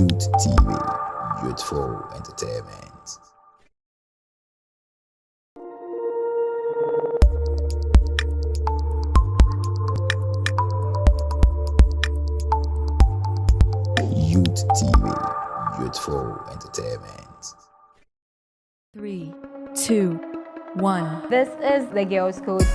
Youth TV, youthful entertainment. Youth TV, youthful entertainment. 3, 2, 1. This is the Girls Code.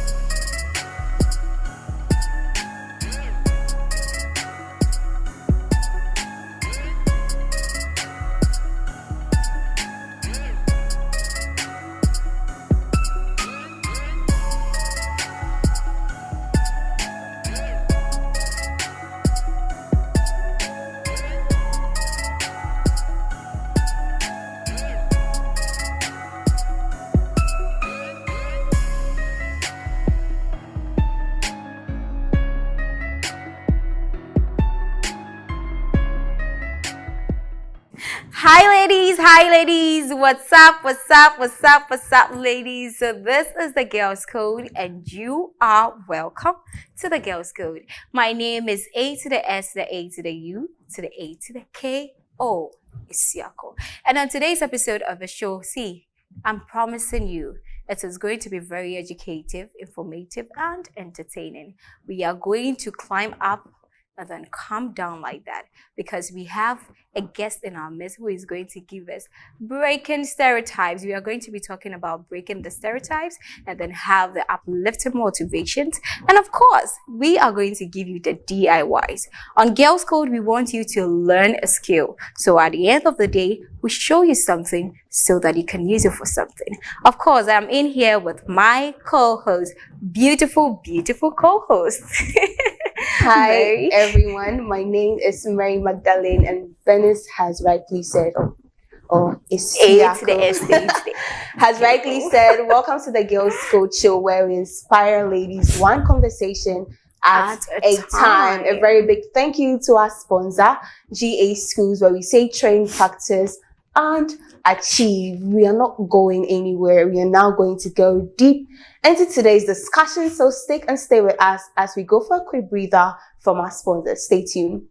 Hi ladies, what's up ladies? So this is the Girls Code and you are welcome to the Girls Code. My name is A to the S to the A to the U to the A to the K O Isiako. And on today's episode of the show, I'm promising you it is going to be very educative, informative and entertaining. We are going to climb up and then come down like that because we have a guest in our midst who is going to give us breaking stereotypes. We are going to be talking about breaking the stereotypes and then have the uplifting motivations. And of course, we are going to give you the DIYs. On Girls Code, we want you to learn a skill. So at the end of the day, we show you something so that you can use it for something. Of course, I'm in here with my co-host, beautiful co-host. Hi everyone, my name is Mary Magdalene and Venice has rightly said, has rightly said, welcome to the Girls Code Show where we inspire ladies one conversation at a time. A very big thank you to our sponsor, GH Schools, where we say train, practice and achieve. We are not going anywhere. We are now going to go deep into today's discussion. So stick and stay with us as we go for a quick breather from our sponsor. Stay tuned.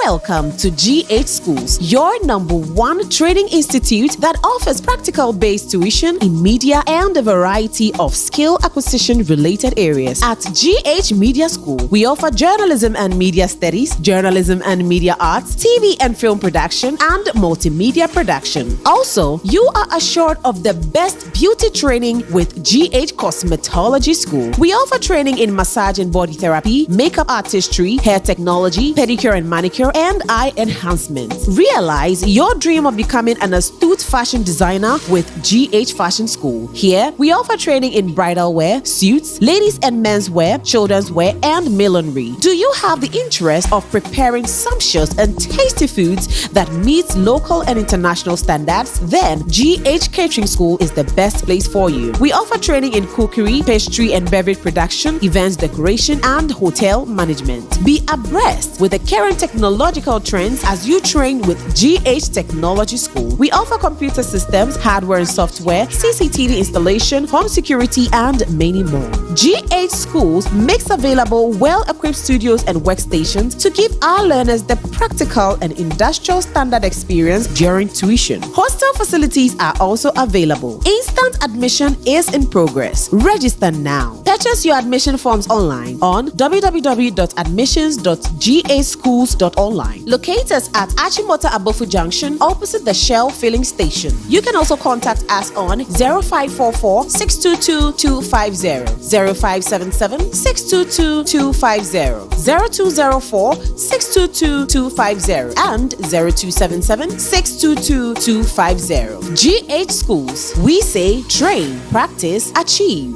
Welcome to GH Schools, your #1 training institute that offers practical-based tuition in media and a variety of skill acquisition-related areas. At GH Media School, we offer journalism and media studies, journalism and media arts, TV and film production, and multimedia production. Also, you are assured of the best beauty training with GH Cosmetology School. We offer training in massage and body therapy, makeup artistry, hair technology, pedicure and manicure, and eye enhancement. Realize your dream of becoming an astute fashion designer with GH Fashion School. Here, we offer training in bridal wear, suits, ladies and men's wear, children's wear, and millinery. Do you have the interest of preparing sumptuous and tasty foods that meets local and international standards? Then, GH Catering School is the best place for you. We offer training in cookery, pastry and beverage production, events decoration, and hotel management. Be abreast with the current technological trends as you train with GH Technology School. We offer computer systems, hardware and software, CCTV installation, home security, and many more. GH Schools makes available well-equipped studios and workstations to give our learners the practical and industrial standard experience during tuition. Hostel facilities are also available. Instant admission is in progress. Register now. Purchase your admission forms online on www.admissions.ghschools.online. Locate us at Achimota Abofu Junction opposite the Shell filling station. You can also contact us on 0544 622 250, 0577 622 250, 0204 622 250, and 0277 622 250. GH Schools. We say train, practice, achieve.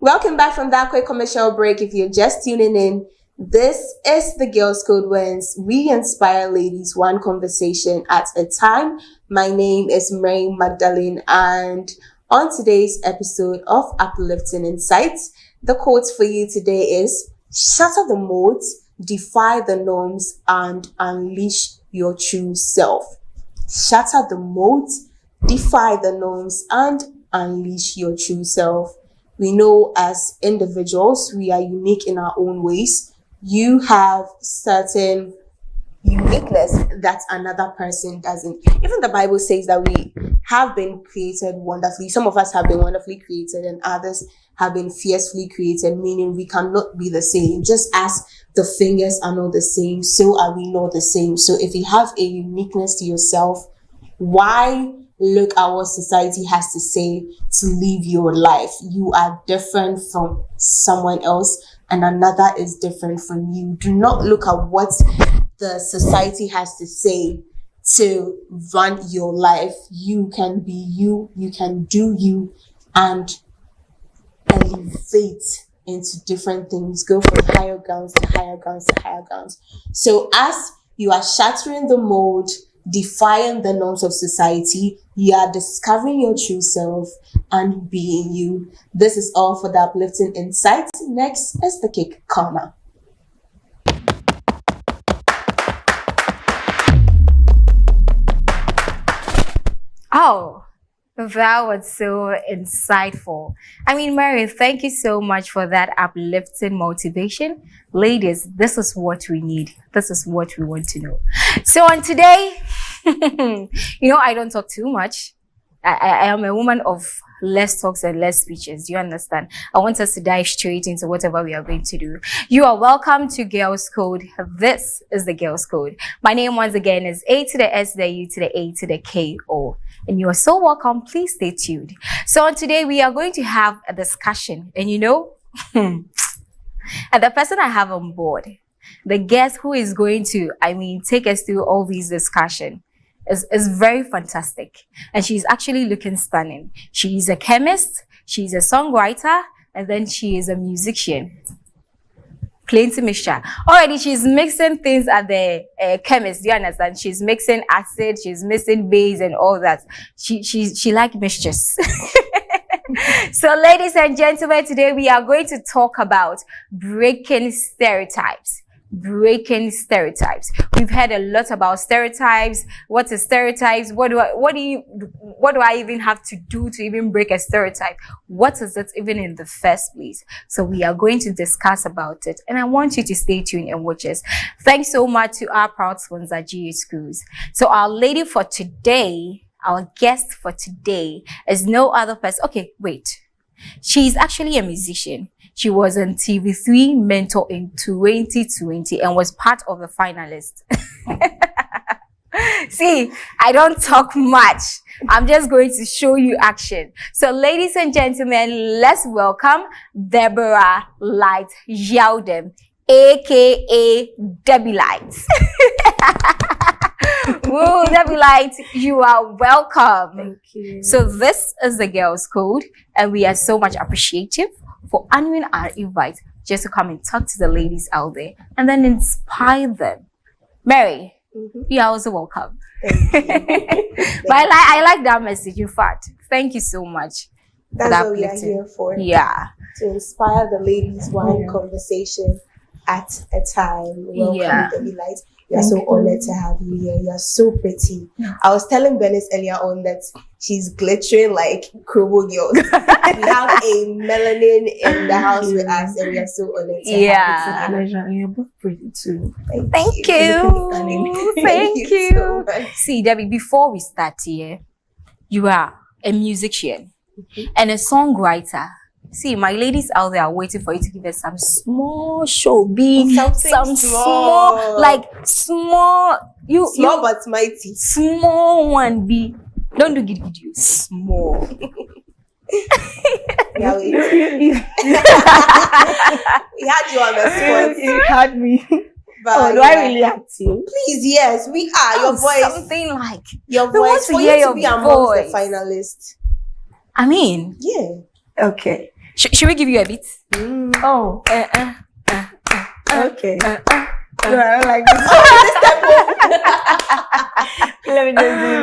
Welcome back from that quick commercial break. If you're just tuning in, this is the Girls Code where we inspire ladies one conversation at a time. My name is Mary Magdalene and on today's episode of Uplifting Insights, the quote for you today is shatter the modes, defy the norms and unleash your true self. Shatter the modes, defy the norms, and unleash your true self. We know as individuals, we are unique in our own ways. You have certain uniqueness that another person doesn't. Even the Bible says that we have been created wonderfully. Some of us have been wonderfully created and others have been fiercely created, meaning we cannot be the same. Just as the fingers are not the same, so are we not the same. So if you have a uniqueness to yourself, why look at what society has to say to live your life? You are different from someone else and another is different from you. Do not look at what the society has to say to run your life. You can be you, you can do you, and elevate into different things. Go from higher grounds to higher grounds to higher grounds. So as you are shattering the mold, defying the norms of society, you are discovering your true self and being you. This is all for the uplifting insights. Next is the Kick Corner. Oh, that was so insightful. I mean, Mary, thank you so much for that uplifting motivation. Ladies, this is what we need. This is what we want to know. So on today, I don't talk too much. I am a woman of less talks and less speeches. Do you understand? I want us to dive straight into whatever we are going to do. You are welcome to Girls Code. This is the Girls Code. My name once again is A to the S to the U to the A to the K-O. And you are so welcome. Please stay tuned. So on today, we are going to have a discussion. And and the person I have on board, the guest who is going to, take us through all these discussion is very fantastic. And she's actually looking stunning. She's a chemist, she's a songwriter, and then she is a musician. Plenty mixture. Already she's mixing things at the chemist. Do you understand? She's mixing acid, she's mixing base and all that. She like mixtures. So ladies and gentlemen, today we are going to talk about breaking stereotypes. Breaking stereotypes. We've heard a lot about stereotypes. What is stereotypes? What do I even have to do to even break a stereotype? What is it even in the first place? So we are going to discuss about it, and I want you to stay tuned and watch us. Thanks so much to our proud sponsor, GH Schools. So our lady for today, our guest for today, is no other person. Okay, wait. She's actually a musician. She was on TV3 Mentor in 2020 and was part of the finalists. See, I don't talk much. I'm just going to show you action. So ladies and gentlemen, let's welcome Deborah Light Yaudem, aka Debbie Light. Woo, Debbie Light, you are welcome. Thank you. So this is the Girls Code, and we are so much appreciative for honoring our invite just to come and talk to the ladies out there and then inspire them. Mary, you are also welcome. Thank you. But I like that message. In fact, thank you so much. That's that what we are here for. Yeah. To inspire the ladies' wine conversation at a time. Welcome, Debbie Light. We are so honored to have you here. You are so pretty. I was telling Bernice earlier on that she's glittering like Krobo girls. We have a melanin in the house with us, and we are so honored to have you. Yeah. Pleasure. You're both pretty too. Thank you. Thank you. So much. See, Debbie, before we start here, you are a musician and a songwriter. See, my ladies out there are waiting for you to give us some small show, Something small. like small. Small but mighty. Small one. Don't do video. Small. Yeah, we had you on the spot. You had me. But Do I really have to? Please, yes, we are. Your voice. Something like Your We want voice. to For hear you to your be amongst voice. the finalists. I mean, Yeah. Okay. should we give you a bit? Oh, okay. No, I don't like this. Let me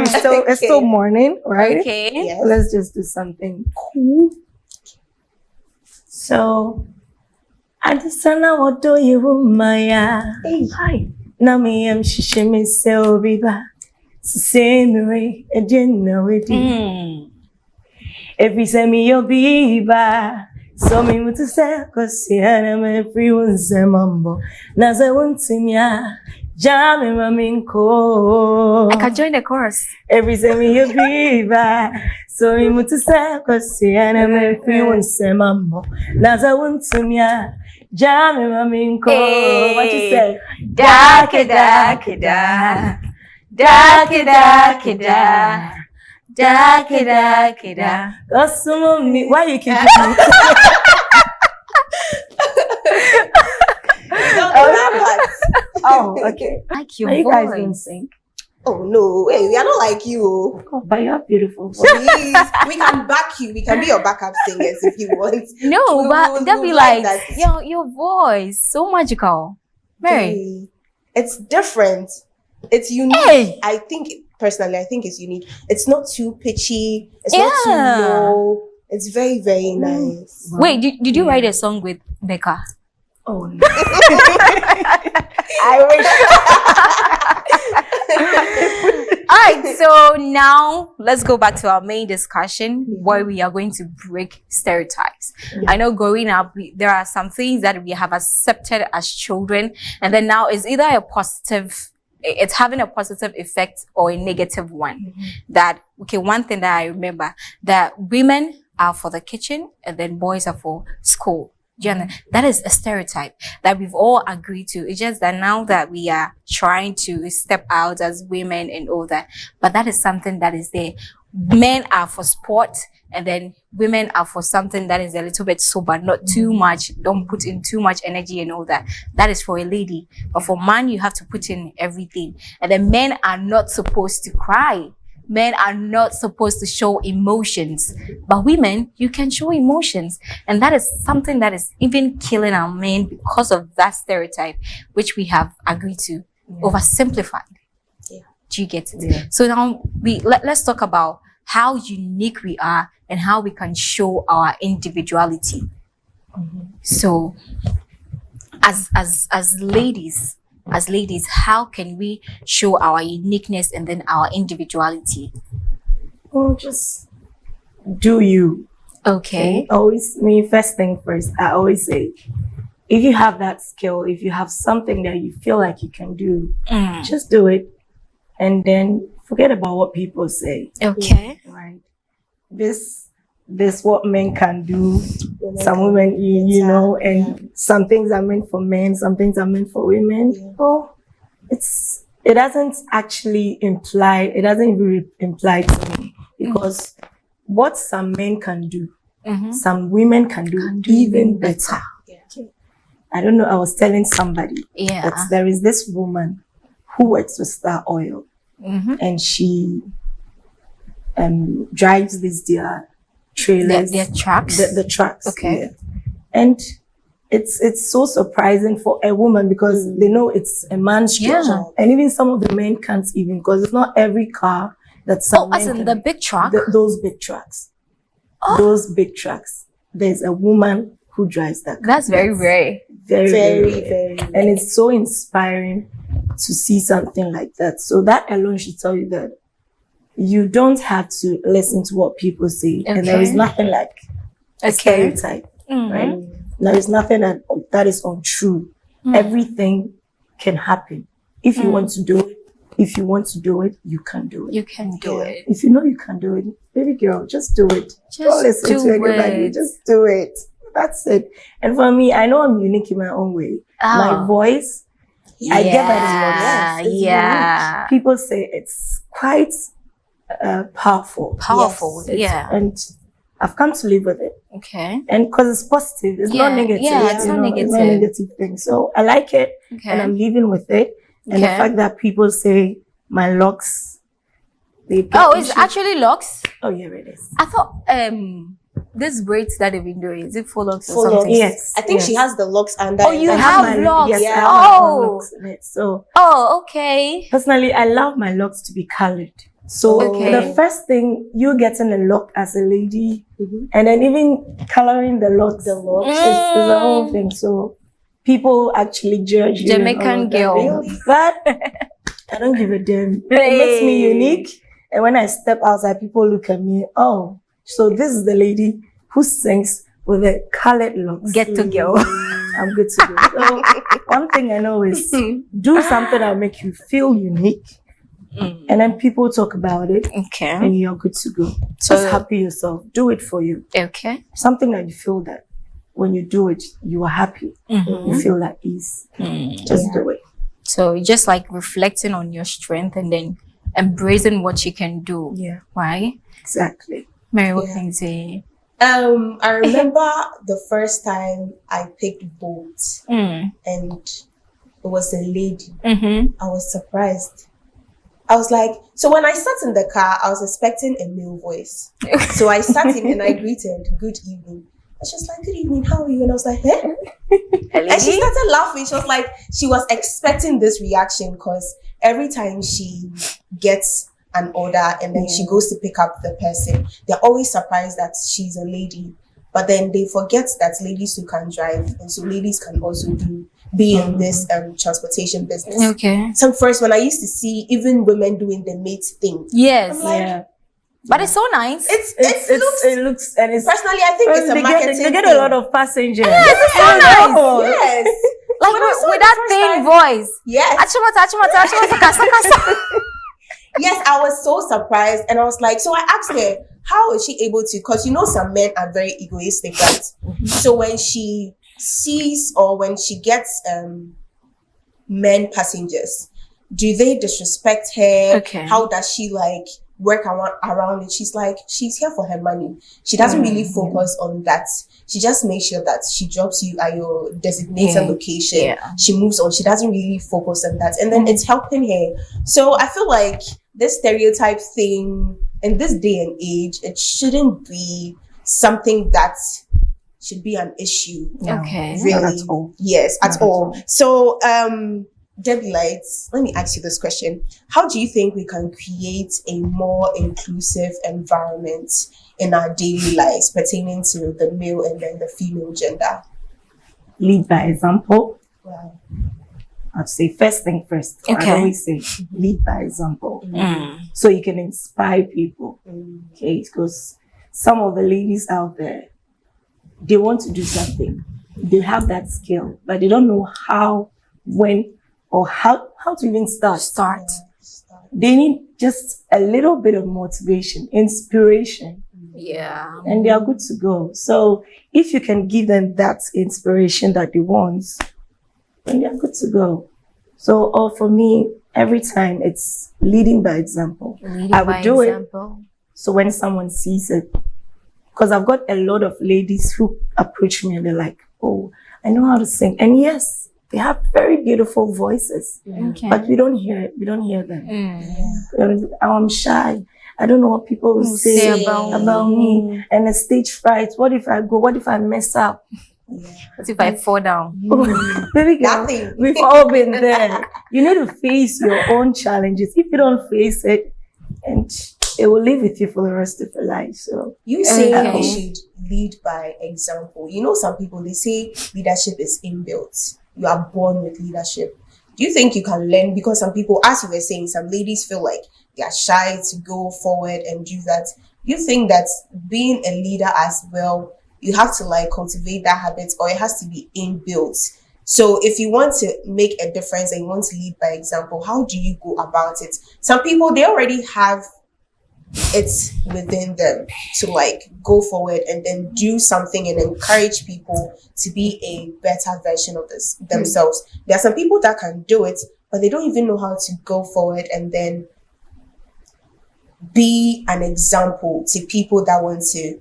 just do it. It's still morning, right? Okay. Yes. Let's just do something cool. So, Adisana wodo yewu maya. Hey. Hi. Nami shishimi se obiba. Same way, I didn't know it. Every time you'll be by, so me want to say, cause I'm everyone's a mambo. Naza wuntimia, jam maminko. I can join the chorus. Every time you'll be by, so me want to say, cause I'm everyone's a mambo. Naza wuntimia, jam maminko. What you say? Da kida kida. Da kida kida. Da kida kida. That's some of me. Why you keep me? Oh, okay. Like your Are you guys don't voice. sing? Oh no, hey, we are not like you. Oh, but you're beautiful. Please, we can back you. We can be your backup singers if you want. No, but they'll be we like, that. your voice, so magical. Mary. Hey, it's different. It's unique. Hey. I think personally, I think it's unique. It's not too pitchy. It's not too Yeah. low. It's very, very nice. Wait, did you write a song with Becca? Oh no. I wish. Alright, so now let's go back to our main discussion where we are going to break stereotypes. I know growing up, there are some things that we have accepted as children, and then now it's either it's having a positive effect or a negative one. That, okay, one thing that I remember, that women are for the kitchen and then boys are for school. That is a stereotype that we've all agreed to. It's just that now that we are trying to step out as women and all that, but that is something that is there. Men are for sport, and then women are for something that is a little bit sober, not too much. Don't put in too much energy and all that. That is for a lady. But for man, you have to put in everything. And then men are not supposed to cry. Men are not supposed to show emotions, but women, you can show emotions. And that is something that is even killing our men because of that stereotype, which we have agreed to oversimplified. Yeah. Do you get it? Yeah. So now let's talk about how unique we are and how we can show our individuality. So as ladies, how can we show our uniqueness and then our individuality? Oh, just do you. Okay. Always, me, first thing first, I always say, if you have that skill, if you have something that you feel like you can do, just do it. And then forget about what people say. Okay. Right. This what men can do. Some women, you know, and some things are meant for men, some things are meant for women. Yeah. Oh, it doesn't actually imply, it doesn't really imply to me, because what some men can do, some women can do even better. Yeah. I don't know, I was telling somebody Yeah. that there is this woman who works with Star Oil, and she drives their trailers, Their trucks. the trucks. Okay. Yeah. And it's so surprising for a woman because they know it's a man's job. Yeah. And even some of the men can't even, because it's not every car that some Oh, as men in can- the big truck? those big trucks. Those big trucks. There's a woman who drives that car. That's very rare. Very, Very, rare. very. And it's so inspiring to see something like that. So that alone should tell you that you don't have to listen to what people say. And there is Okay. nothing like a stereotype, right? There is nothing that is untrue. Everything can happen. If you want to do it, you can do it. You can do Yeah. it. If you know you can do it, baby girl, just do it. Just Don't listen do to anybody. it. Just do it. That's it. And for me, I know I'm unique in my own way. My voice, I get that in your voice. It's Yeah. unique. People say it's quite powerful. Powerful. It's- Yeah. And I've come to live with it. Okay. And because it's positive, it's Yeah, not negative. yeah, it's you not know, It's not a negative. negative thing. So I like it, Okay. and I'm living with it. And the Okay. fact that people say my locks, they get Oh, it's issues. actually locks? Oh yeah, it is. I thought this braids that they've been doing, is it full locks or Full something? locks. Yes. I think yes. she has the locks under. Oh, you it. have my locks? Yes, Yeah. I have my Oh. locks in it. So Oh, okay. personally, I love my locks to be colored. So Okay. the first thing, you getting a lock as a lady, and then even coloring the locks, is a whole thing. So people actually judge you. and all Jamaican of that. girl. Really? But I don't give a damn. It makes me unique. And when I step outside, people look at me. Oh, so this is the lady who sings with the colored locks. Get to go. I'm good to go. So one thing I know is do something that'll make you feel unique. And then people talk about it. Okay. And you're good to go. So- Just happy yourself. Do it for you. Okay. Something that you feel that when you do it, you are happy. You feel at ease. Just do it. So just like reflecting on your strength and then embracing what you can do. Yeah. Right? Exactly. Mary, what can you say? I remember the first time I picked boats and it was a lady. I was surprised. I was like, so when I sat in the car, I was expecting a male voice. So I sat in and I greeted, good evening. And she was like, good evening, how are you? And I was like, eh? And she started laughing. She was like, she was expecting this reaction because every time she gets an order and then she goes to pick up the person, they're always surprised that she's a lady. But then they forget that ladies who can drive, and so ladies can also be in this transportation business. Okay. So first, when I used to see even women doing the mate thing, Yes. I'm like, Yeah. But it's so nice. It looks and it's personally, I think it's a marketing they get thing. a lot of passengers. It's so nice. Yes. Like When I saw with it that the first thin time- voice. Yes. Achimota, kasa, kasa. Yes, I was so surprised, and I was like, so I asked her, how is she able to? Because you know, some men are very egoistic, right? So when she sees or when she gets men passengers, do they disrespect her? Okay. How does she like work around it? She's like, she's here for her money. She doesn't really focus on that. She just makes sure that she drops you at your designated location. Yeah. She moves on. She doesn't really focus on that. And then it's helping her. So I feel like this stereotype thing in this day and age, it shouldn't be something that should be an issue. Okay. Really. Not at all. Yes, at Not at all. all. So Debbie Lights, let me ask you this question. How do you think we can create a more inclusive environment in our daily lives pertaining to the male and then the female gender? Lead by example. Wow. I'd say first thing first. Okay. I always say lead by example. So you can inspire people. Okay, because some of the ladies out there, they want to do something. They have that skill, but they don't know how, when, or how to even start. They need just a little bit of motivation, inspiration, Yeah. and they are good to go. So if you can give them that inspiration that they want, then they are good to go. So, or for me, every time it's leading by example. I would do it. So when someone sees it, because I've got a lot of ladies who approach me and they're like, oh, I know how to sing. And yes, they have very beautiful voices, Okay. but we don't hear it. We don't hear them. I'm shy. I don't know what people will say about me. And the stage fright. What if I go? What if I mess up? What if I fall down? Baby girl, Nothing. we've all been there. You need to face your own challenges. If you don't face it, and it will live with you for the rest of your life. So You say Okay. we should lead by example. You know, some people, they say leadership is inbuilt. You are born with leadership. Do you think you can learn? Because some people, as you were saying, some ladies feel like they are shy to go forward and do that. Do you think that being a leader as well, you have to like cultivate that habit, or it has to be inbuilt? So if you want to make a difference and you want to lead by example, how do you go about it? Some people, they already have it within them to like go forward and then do something and encourage people to be a better version of themselves. There are some people that can do it, but they don't even know how to go forward and then be an example to people that want to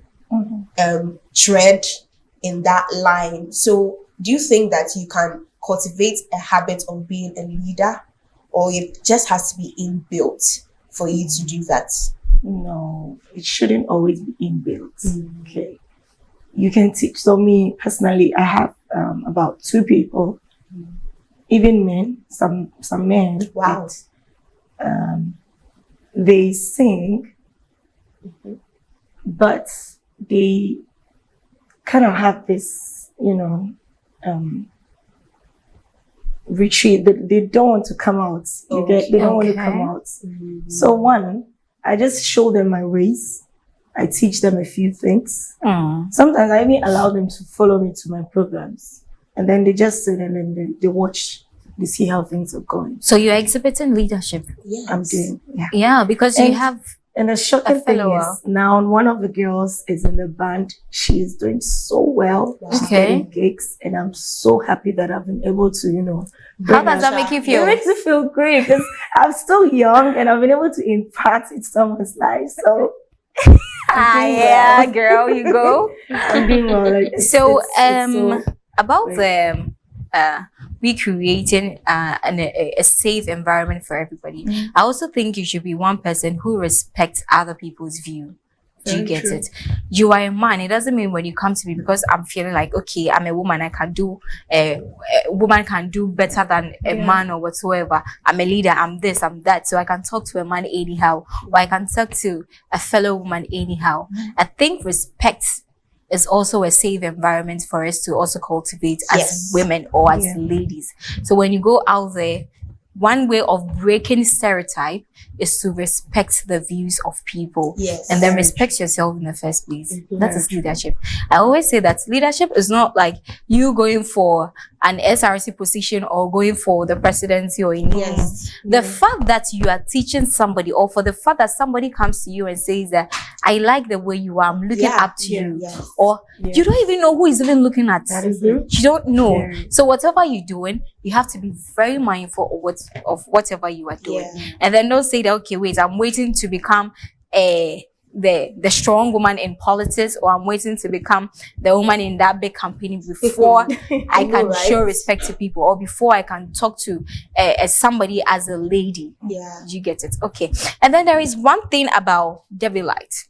tread in that line. So do you think that you can cultivate a habit of being a leader, or it just has to be inbuilt for you to do that? no, it shouldn't always be inbuilt. Okay, you can teach. So me personally, I have about 2 people, even men, some men. Wow. that, they sing, but they kind of have this, retreat. They don't want to come out. They don't want to come out. So one, I just show them my ways. I teach them a few things. Sometimes I even allow them to follow me to my programs. And then they just sit and then they watch, they see how things are going. So you're exhibiting leadership. Yes. I'm doing, Yeah, because you have and the shocking thing is, now one of the girls is in the band. She is doing so well. She's getting gigs, and I'm so happy that I've been able to, you know. How does that make you feel? It makes me feel great because I'm still young and I've been able to impact in someone's life. So, yeah, girl, you go. I'm doing well. Like, so, it's about great. we creating a safe environment for everybody. I also think you should be one person who respects other people's view. Do you get it? You are a man. It doesn't mean when you come to me because I'm feeling like, okay, I'm a woman. I can do, a woman can do better than a man or whatsoever. I'm a leader. I'm this, I'm that. So I can talk to a man anyhow, or I can talk to a fellow woman anyhow. I think respect is also a safe environment for us to also cultivate as women or as ladies. So when you go out there, one way of breaking stereotype is to respect the views of people and then respect yourself in the first place. That is leadership. I always say that leadership is not like you going for an SRC position or going for the presidency or anything. The fact that you are teaching somebody, or for the fact that somebody comes to you and says that I like the way you are, I'm looking up to you, or you don't even know who is even looking at. That is you don't know. So whatever you're doing, you have to be very mindful of whatever you are doing, and then don't say that, okay, wait, I'm waiting to become the strong woman in politics, or I'm waiting to become the woman in that big company before I can show respect to people, or before I can talk to somebody as a lady. You get it? Okay. And then there is one thing about Devilite.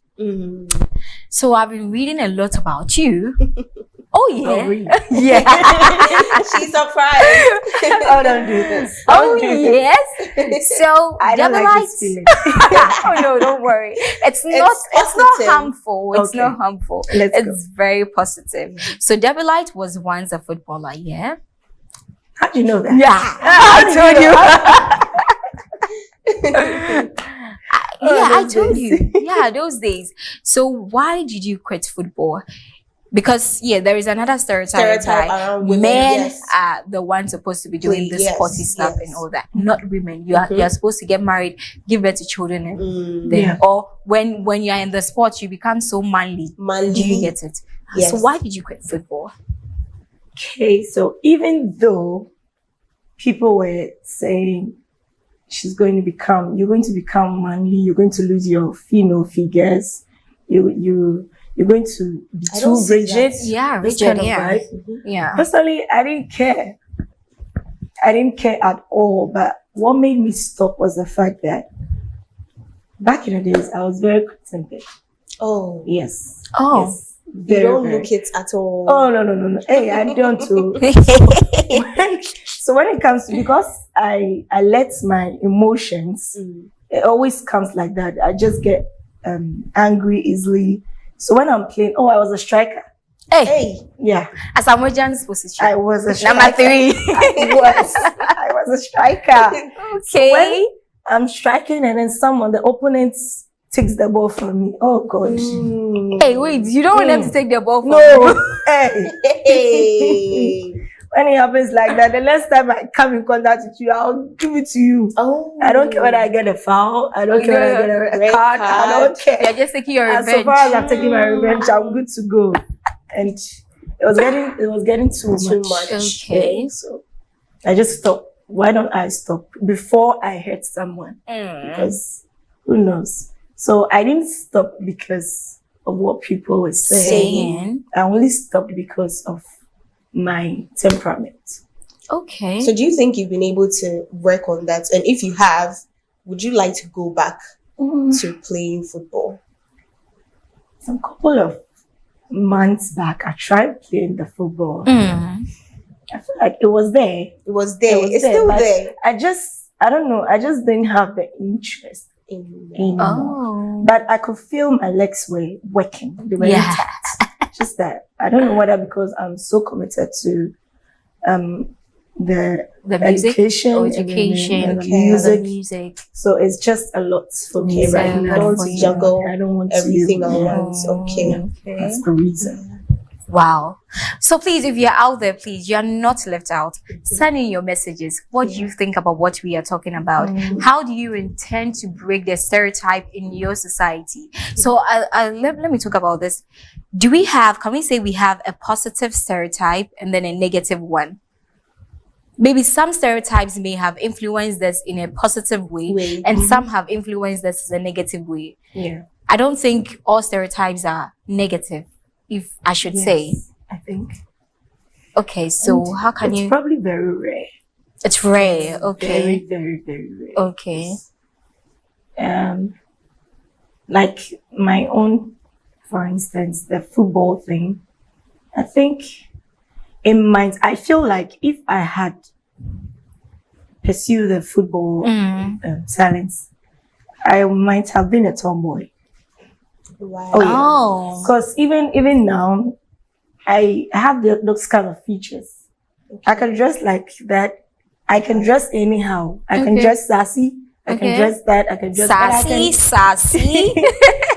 So I've been reading a lot about you. Oh yeah. Oh, really? She's surprised. Oh, don't do this. Yes. So I don't like this feeling. oh no, don't worry. It's not harmful. It's not harmful. It's very positive. So Devilite was once a footballer, yeah? How do you know that? I told you. I told you. Yeah, those days. So why did you quit football? Because there is another stereotype around women. Men are the ones supposed to be doing this sporty stuff and all that, not women. You are supposed to get married, give birth to children, and then or when you are in the sport, you become so manly. Do you get it? So why did you quit football? Okay, so even though people were saying you're going to become manly, you're going to lose your female figures, you're going to be too rigid. Personally, I didn't care. I didn't care at all. But what made me stop was the fact that back in the days, I was very quick-tempered. Oh. Yes. Oh. Yes. You don't look it at all. Oh, no. Hey, I don't too. So when it comes to, because I let my emotions, it always comes like that. I just get angry easily. So when I'm playing, I was a striker. Hey. Yeah. As a Mojan's position. I was a striker. Number 3. I was a striker. Okay. So when I'm striking and then the opponent takes the ball from me. Oh God. Hey, wait, you don't want them to take the ball from you? Hey. When it happens like that, the next time I come in contact with you, I'll give it to you. Oh. I don't care whether I get a foul. I don't care whether I get a card. I don't care. You're just taking your revenge. And so far as I'm taking my revenge, I'm good to go. And it was getting too much. Okay. So I just stopped. Why don't I stop before I hurt someone? Because who knows? So I didn't stop because of what people were saying. I only stopped because of my temperament. Okay. So do you think you've been able to work on that? And if you have, would you like to go back to playing football? Some couple of months back, I tried playing the football. I feel like it was there. It's still there. I don't know. I just didn't have the interest anymore. But I could feel my legs were working. They were intact. Just that I don't know whether because I'm so committed to the music, education, or and then education, the music. the music. So it's just a lot for me Okay, right so now. you don't want to juggle I don't want everything to, at once. Okay. That's the reason. Wow. So please, if you're out there, please, you're not left out. Send in your messages. What do you think about what we are talking about? How do you intend to break the stereotype in your society? So let me talk about this. Can we say we have a positive stereotype and then a negative one? Maybe some stereotypes may have influenced us in a positive way, and some have influenced us in a negative way. Yeah. I don't think all stereotypes are negative, if I should say. I think. Okay, so how can It's you? probably very rare. It's rare. Okay. Very, very, very rare. Okay. Like my own, for instance, the football thing. I think I feel like if I had pursued the football talents, I might have been a tomboy. Wow. Oh. Because even now, I have those kind of features. I can dress like that. I can dress anyhow. I can dress sassy. I can dress that. I can dress sassy.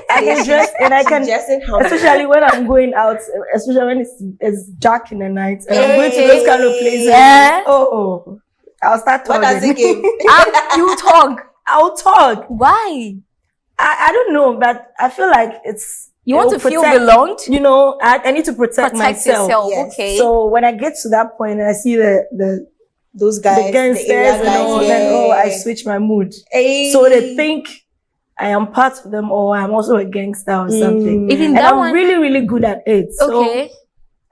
I can dress and I can, especially when I'm going out, especially when it's dark in the night and I'm going to those kind of places. Yeah. Oh, I'll start talking. What does it give? You talk. I'll talk. Why? I don't know, but I feel like You want to feel belonged? You know, I need to protect myself. yourself. Yes. Okay. So when I get to that point and I see Those guys, the gangsters and all, then I switch my mood. Hey. So they think I am part of them or I'm also a gangster or something. Even And that I'm one. really, really good at it. So Okay.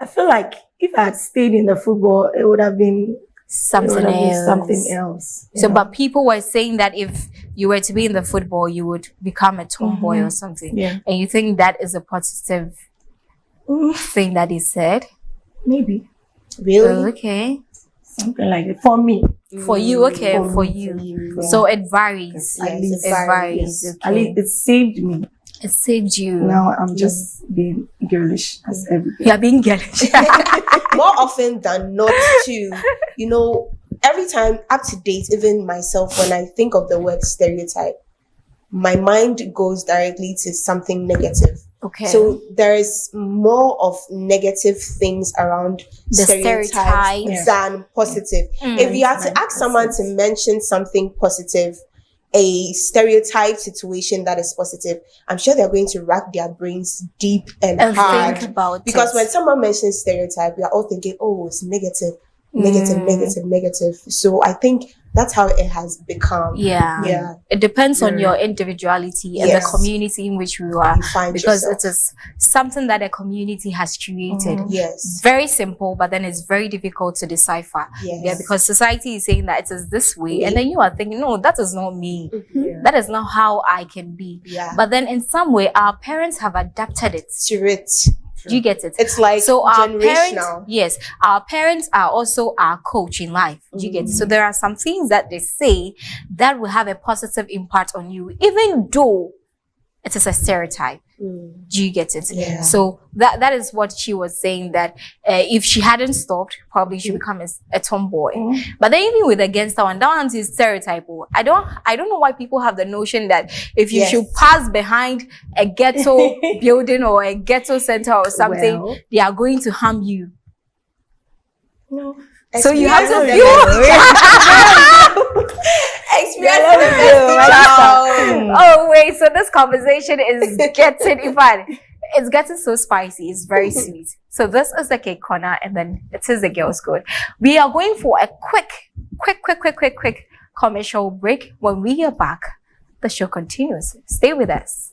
I feel like if I had stayed in the football, it would have been Something else. So, you know? but people were saying that if you were to be in the football, you would become a tomboy or something. Yeah. And you think that is a positive thing that he said? Maybe Really? Okay. something like it for me. For you, okay, for me, you. yeah. So it varies. Yes, least- It varies. At Okay. least it saved me. It saved you. Now I'm just being girlish as everything. You are being girlish. More often than not, too, you know, every time up to date, even myself, when I think of the word stereotype, my mind goes directly to something negative. Okay. So there is more of negative things around The stereotypes stereotypes. than positive. If you had to ask someone to mention something positive, a stereotype situation that is positive, I'm sure they're going to rack their brains deep and hard. think about Because it. when someone mentions stereotype, we are all thinking, oh, it's negative, negative. So I think that's how it has become. Yeah. It depends on your individuality and the Yes. community in which you are. You find Because yourself. it is something that a community has created. Yes. Very simple, but then it's very difficult to decipher. Yes. Yeah, because society is saying that it is this way, and then you are thinking, no, that is not me. That is not how I can be. Yeah. But then in some way, our parents have adapted it. To it. Do you get it? It's like So our generational. parents, yes, our parents are also our coach in life. Do you get it? So there are some things that they say that will have a positive impact on you, even though it is a stereotype. Do you get it? Yeah. So that is what she was saying, that if she hadn't stopped, probably she would become a tomboy. But then even with the gangster one, that one is stereotype. I don't know why people have the notion that if you Yes. should pass behind a ghetto building or a ghetto center or something, Well. they are going to harm you. No. So you have to Experience feel. Experience. Oh wait, so this conversation is getting, in fact, it's getting so spicy. It's very sweet. So this is the cake corner, and then it is the girls' code. We are going for a quick commercial break. When we are back, the show continues. Stay with us.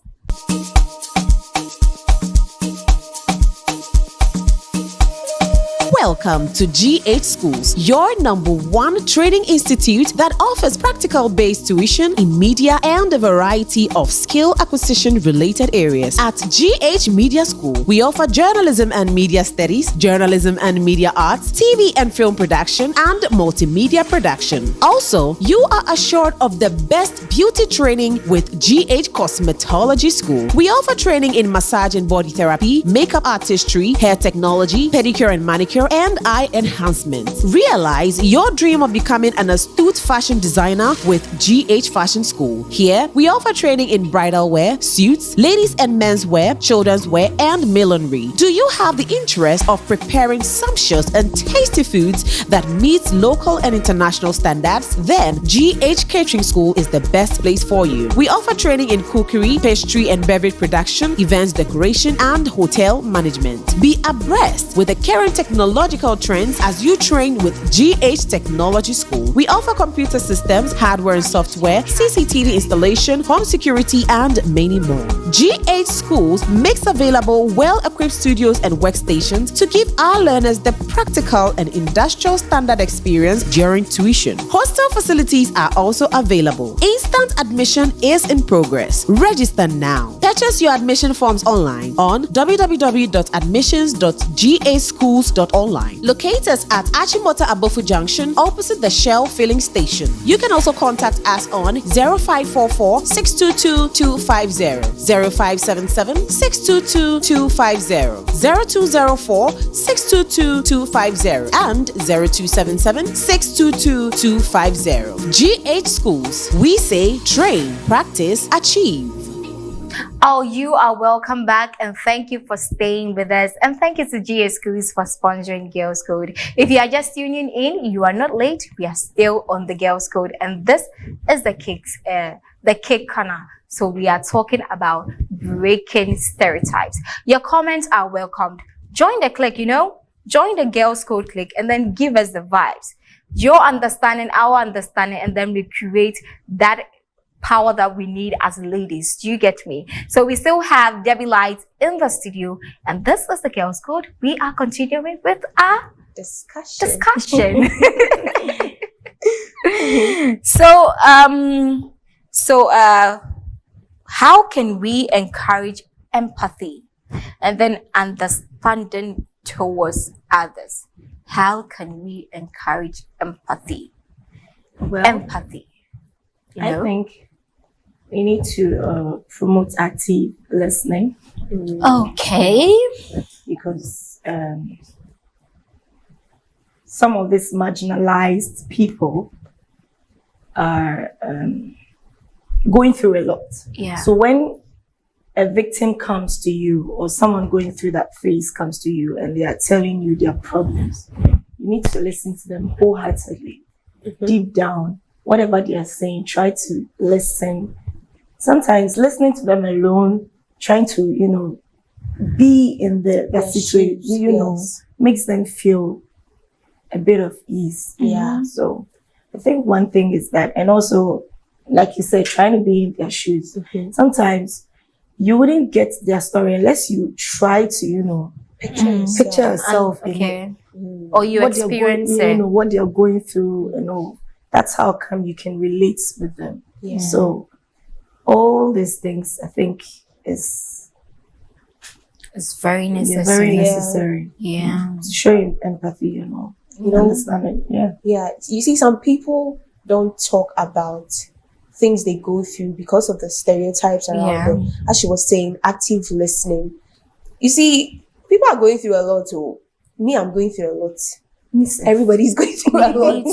Welcome to GH Schools, your #1 training institute that offers practical-based tuition in media and a variety of skill acquisition-related areas. At GH Media School, we offer journalism and media studies, journalism and media arts, TV and film production, and multimedia production. Also, you are assured of the best beauty training with GH Cosmetology School. We offer training in massage and body therapy, makeup artistry, hair technology, pedicure and manicure, and eye enhancement. Realize your dream of becoming an astute fashion designer with GH Fashion School. Here, we offer training in bridal wear, suits, ladies and men's wear, children's wear, and millinery. Do you have the interest of preparing sumptuous and tasty foods that meets local and international standards? Then GH Catering School is the best place for you. We offer training in cookery, pastry and beverage production, events decoration, and hotel management. Be abreast with the current technological trends as you train with GH Technology School. We offer computer systems, hardware and software, CCTV installation, home security, and many more. GH Schools makes available well-equipped studios and workstations to give our learners the practical and industrial standard experience during tuition. Hostel facilities are also available. Instant admission is in progress. Register now. Purchase your admission forms online on www.admissions.gaschools.online. Locate us at Achimota Abofu Junction opposite the Shell filling station. You can also contact us on 0544 622 250, 0577 622 250, 0204 622 250, and 0277 622 250. GH Schools. We say train, practice, achieve. Oh, you are welcome back, and thank you for staying with us. And thank you to GH Schools for sponsoring Girls Code. If you are just tuning in, you are not late. We are still on the Girls Code, and this is the cake corner. So we are talking about breaking stereotypes. Your comments are welcomed. Join the clique, join the Girls Code clique, and then give us the vibes. Your understanding, our understanding, and then we create that power that we need as ladies. Do you get me? So we still have Debbie Light in the studio, and this is the Girls Code. We are continuing with our discussion. So how can we encourage empathy and then understanding towards others? How can we encourage empathy? Well, Empathy. I think we need to promote active listening. Okay. Because some of these marginalized people are going through a lot. Yeah. So when a victim comes to you, or someone going through that phase comes to you, and they are telling you their problems, you need to listen to them wholeheartedly, deep down. Whatever they are saying, try to listen. Sometimes listening to them alone, trying to, be in the situation, makes them feel a bit of ease. Yeah. So I think one thing is that, and also, like you said, trying to be in their shoes. Sometimes you wouldn't get their story unless you try to, picture yourself in Okay. Or you experience it. what they're going through, That's how come you can relate with them. Yeah. So all these things, I think, It's very necessary. very necessary. Yeah. Showing empathy, understanding. Yeah. Yeah, you see, some people don't talk about things they go through because of the stereotypes around them. As she was saying, active listening. You see, people are going through a lot. Me, I'm going through a lot. Everybody's going through a lot.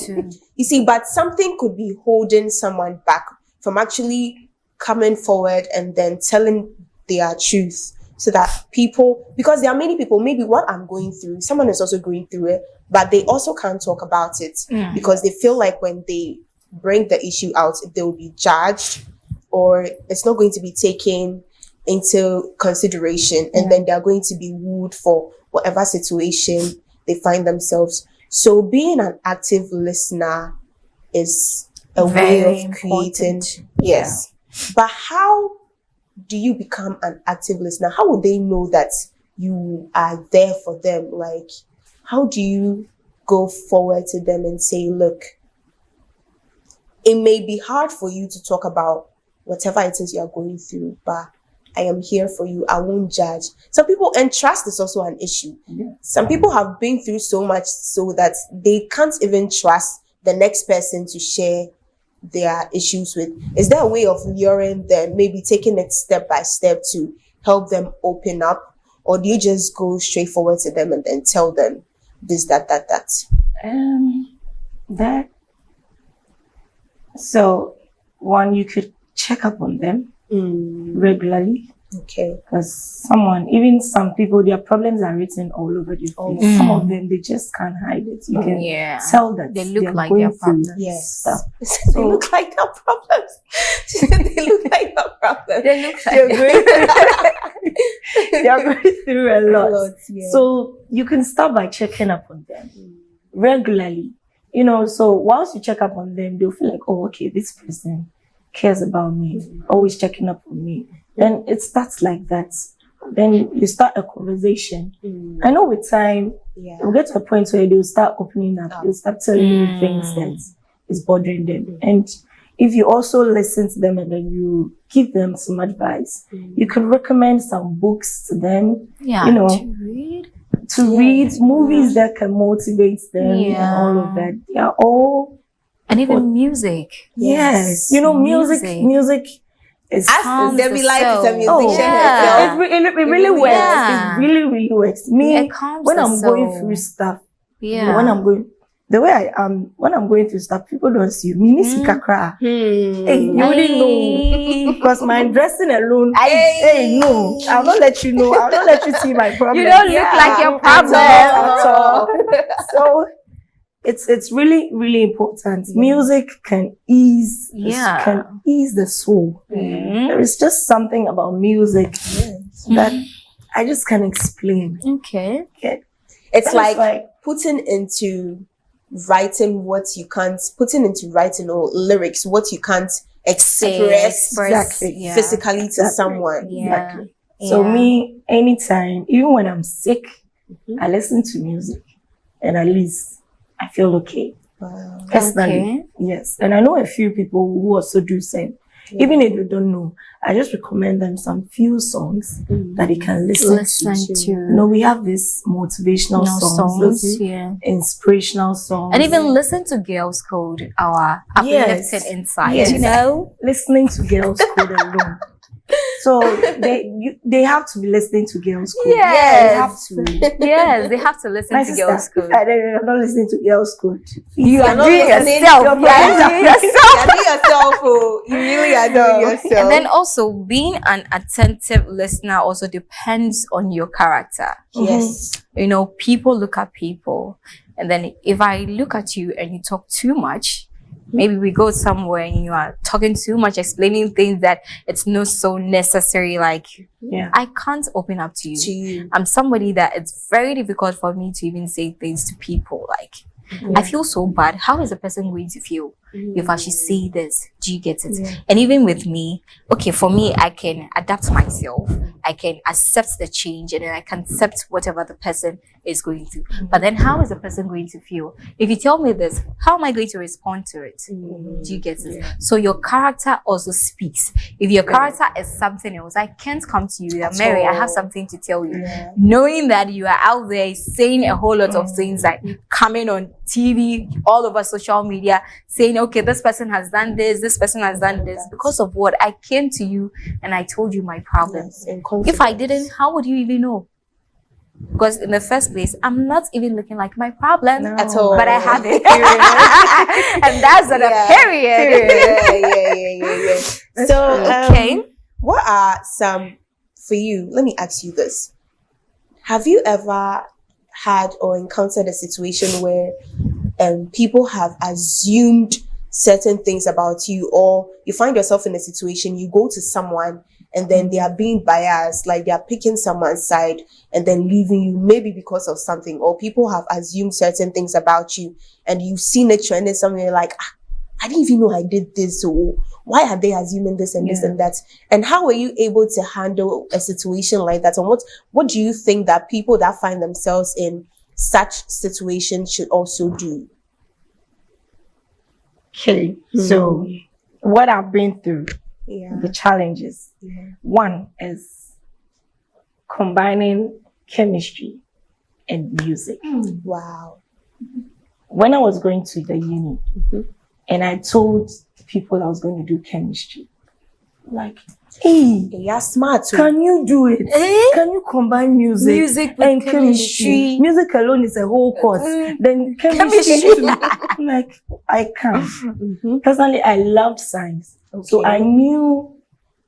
You see, but something could be holding someone back from actually coming forward and then telling their truth, so that people, because there are many people, maybe what I'm going through, someone is also going through it, but they also can't talk about it because they feel like when they bring the issue out, they will be judged, or it's not going to be taken into consideration, and then they're going to be wooed for whatever situation they find themselves. So being an active listener is a way of creating. Yes. But how do you become an active listener? How would they know that you are there for them? Like, how do you go forward to them and say, look, it may be hard for you to talk about whatever it is you are going through, but I am here for you. I won't judge. Some people, and trust is also an issue. Yeah. Some people have been through so much so that they can't even trust the next person to share their issues with. Is there a way of luring them, maybe taking it step by step to help them open up? Or do you just go straight forward to them and then tell them? this, that. That. So, one, you could check up on them regularly. Okay. Because even some people, their problems are written all over the face. Some of them, they just can't hide it. You can tell that They look like going their through problems. Yes. stuff. They look like their problems. They look like their problems. They look They're going they're going through a lot. Yeah. So you can start by checking up on them regularly. You know, so whilst you check up on them, they'll feel like, oh, okay, this person cares about me, always checking up on me. Then it starts like that. Then you start a conversation. I know with time, we'll get to a point where they'll start opening up. They'll start telling you things that is bothering them. And if you also listen to them and then you give them some advice, you can recommend some books to them. Yeah. You know, To read. read movies that can motivate them and all of that. They are all, And even music. yes. You know, music is Calms Debbie the Life is a soul. musician yeah. herself. it really works. Yeah. It really works. Me, It calms when the I'm going soul. through stuff, Yeah. when I'm going, the way I am, when I'm going through stuff, people don't see me. Nisika cry. Hey, you wouldn't know. Because my dressing alone, hey, no, I'll not let you know. I'll not let you see my problem. You don't look like your problem. At all. So it's really, really important. Music can ease the soul. There is just something about music that I just can't explain. Okay. It's like putting into writing what you can't, putting into writing or lyrics what you can't express Exactly. physically to someone. Exactly. So me, anytime, even when I'm sick, I listen to music and at least I feel okay. Wow. Personally, yes. And I know a few people who also do same. Even if you don't know, I just recommend them some few songs that they can listen to. You know, we have these motivational songs, inspirational songs. And even listen to Girls Code, our uplifted insight. Yes. You know? Listening to Girls Code alone. So they have to be listening to Girls Code. Yes. They have to. Yes, they have to listen My to sister, Girls Code. if I'm not listening to Girls Code. You are not doing listening yourself. to You are doing yourself. You are doing yourself, oh. You really are doing yourself. And then also being an attentive listener also depends on your character. Yes. You know, people look at people. And then if I look at you and you talk too much, maybe we go somewhere and you are talking too much, explaining things that it's not so necessary. Like, I can't open up to you. I'm somebody that it's very difficult for me to even say things to people. Like, I feel so bad. How is a person going to feel if I should say this? Do you get it? And even with me, okay, for me, I can adapt myself. I can accept the change and then I can accept whatever the person is going through. But then how is the person going to feel? If you tell me this, how am I going to respond to it? Do you get it? So your character also speaks. If your character is something else, I can't come to you that, Mary, I have something to tell you. Knowing that you are out there saying a whole lot of things, like coming on TV, all over social media, saying, okay, this person has done this person has done this. Because of what? I came to you and I told you my problems. If I didn't, how would you even know? Because in the first place, I'm not even looking like my problem At all. but I have it. And that's on a period. Yeah. So, Okay. What are some, for you, let me ask you this. Have you ever had or encountered a situation where people have assumed certain things about you, or you find yourself in a situation, you go to someone and then they are being biased, like they are picking someone's side and then leaving you maybe because of something, or people have assumed certain things about you and you've seen it trending somewhere like, I didn't even know I did this, or why are they assuming this and this and that? And how were you able to handle a situation like that? And what do you think that people that find themselves in such situations should also do? Okay, so what I've been through, the challenges. One is combining chemistry and music. Wow. When I was going to the uni and I told people I was going to do chemistry, Like, hey, you're smart too. can you do it? Can you combine music with and chemistry? Music alone is a whole course. Then chemistry too. I'm like, I can. Personally, I loved science. So I knew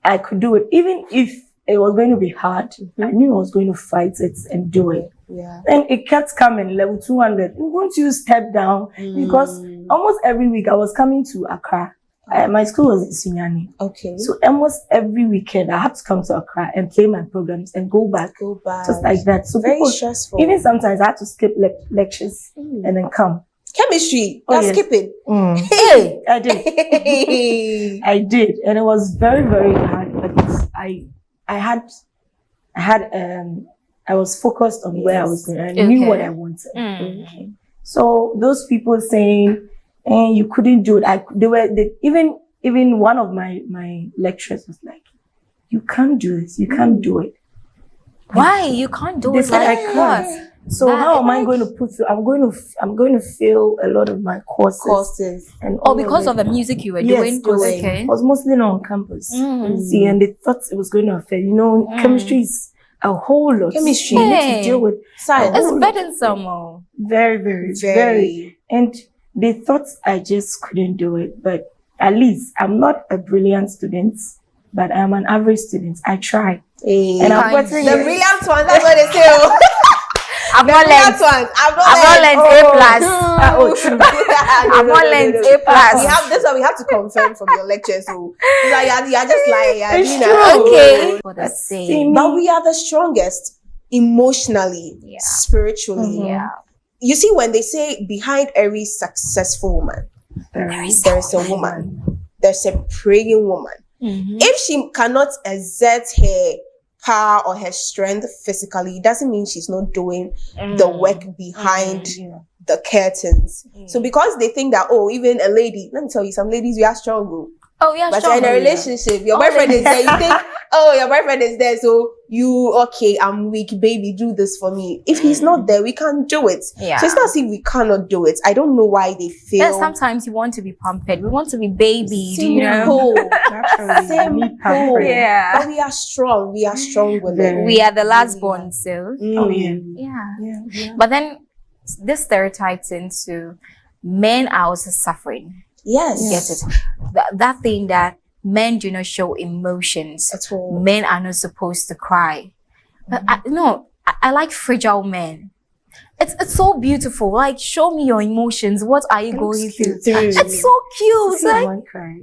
I could do it. Even if it was going to be hard, I knew I was going to fight it and do it. Yeah. And it kept coming, level 200. Won't you step down? Because almost every week I was coming to Accra. My school was in Sunyani. Okay. So almost every weekend I had to come to Accra and play my programs and go back. Just like that. So very stressful. Even sometimes I had to skip lectures and then come. Chemistry. You're skipping. Hey, I did. I did. And it was very, very hard. But I was focused on where I was going. I knew what I wanted. So those people saying, you couldn't do it. Even one of my lecturers was like, you can't do this. You can't do it. Why? You can't do They it said like I can't. So how am I going to put through? I'm going to fail a lot of my courses. And because of the music you were doing? Okay. I was mostly not on campus. See, and they thought it was going to affect. Chemistry is a whole lot. Chemistry. You need to deal with science. It's burdensome. Very, very, very. And they thought I just couldn't do it. But at least I'm not a brilliant student, but I'm an average student. I try. And I'm getting the brilliant one. That's what they say. I've not learned A plus. I've not learned A plus. We have to confirm from your lecture. So you're just lying. Okay. But we are the strongest emotionally, spiritually. Yeah. You see, when they say behind every successful woman, there's a woman. There's a praying woman. If she cannot exert her power or her strength physically, it doesn't mean she's not doing the work behind the curtains. So because they think that, even a lady, let me tell you, some ladies, we are strong. But in a relationship, your boyfriend is there, you think, your boyfriend is there, so I'm weak, baby, do this for me. If he's not there, we can't do it. So it's not as if we cannot do it. I don't know why they feel. Sometimes you want to be pampered. We want to be babied, Simple. Simple. Yeah. But we are strong. We are strong women. We are the last born, so. Yeah. But then this stereotypes into men are also suffering. Yes. Get it? That thing that men do not show emotions at all. Men are not supposed to cry. But I like fragile men. It's so beautiful. Like, show me your emotions. What are you going through? It's so cute. To see a man cry.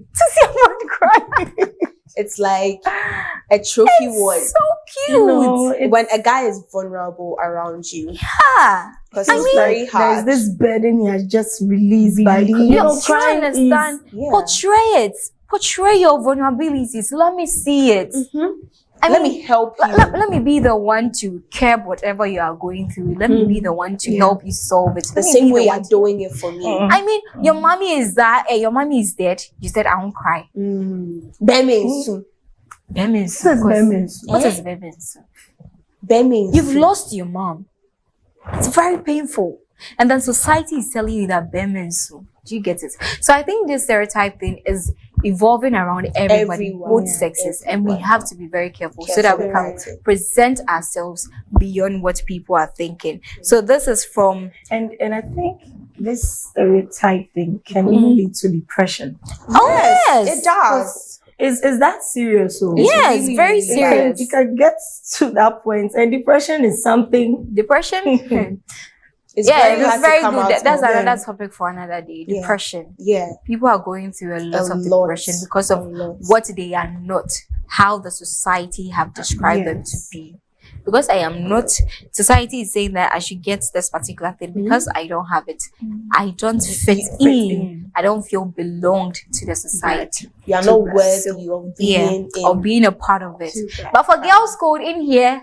It's like a trophy word. So cute. When a guy is vulnerable around you. Yeah. Because it's very hard. There's this burden he has just released by trying to understand. Portray your vulnerabilities. Let me see it. Let me help you. Let me be the one to curb whatever you are going through. Let me be the one to help you solve it. The same way you're doing it for me. I mean, your mommy is your mommy is dead. You said I won't cry. Bemensu. What is Bemensu? You've lost your mom. It's very painful. And then society is telling you that Bemensu. Do you get it? So I think this stereotype thing is evolving around everybody, both sexes, and we have to be very careful so that we can present ourselves beyond what people are thinking. So this is from and I think this stereotype thing can even lead to depression. Yes, it does. Is that serious? Yes, very serious. You can get to that point, and depression is something. It's very good. That's another topic for another day. Depression. Yeah. People are going through a lot of depression because of what they are not, how the society have described them to be. Because I am not, society is saying that I should get this particular thing because I don't have it. I don't fit in. I don't feel belonged to the society. You are not worthy of being a part of it. But for girls code in here,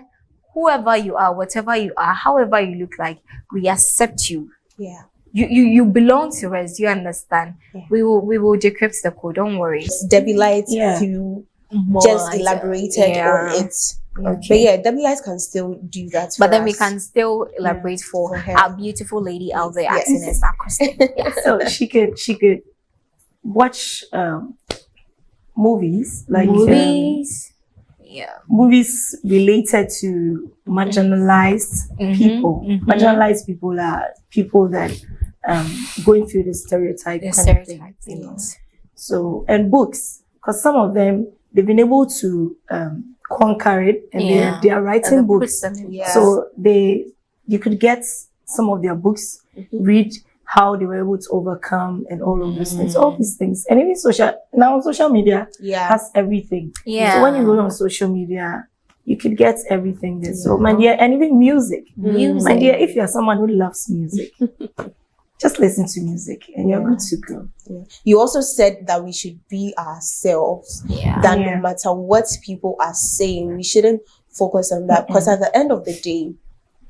whoever you are, whatever you are, however you look like, we accept you. Yeah. You belong to us. You understand? Yeah. We will decrypt the code. Don't worry. Debbie Light, you just elaborated on it. Okay. But Debbie Light can still do that. But then we can still elaborate for our beautiful lady out there asking us that question. So she could watch movies, like Movies. Yeah. movies related to marginalized people. Marginalized people are people that going through the stereotype The kind of thing, stereotypes. you know. So, and books, because some of them they've been able to conquer it, and Yeah. they are writing And books. Yeah. So you could get some of their books, read how they were able to overcome and all of those things, all these things. And even social media Yeah. has everything. Yeah. So when you go on social media, you could get everything there. So my dear, and even music. My dear, if you're someone who loves music, just listen to music and you're good to go. You also said that we should be ourselves. Yeah. That no matter what people are saying, we shouldn't focus on that, because at the end of the day,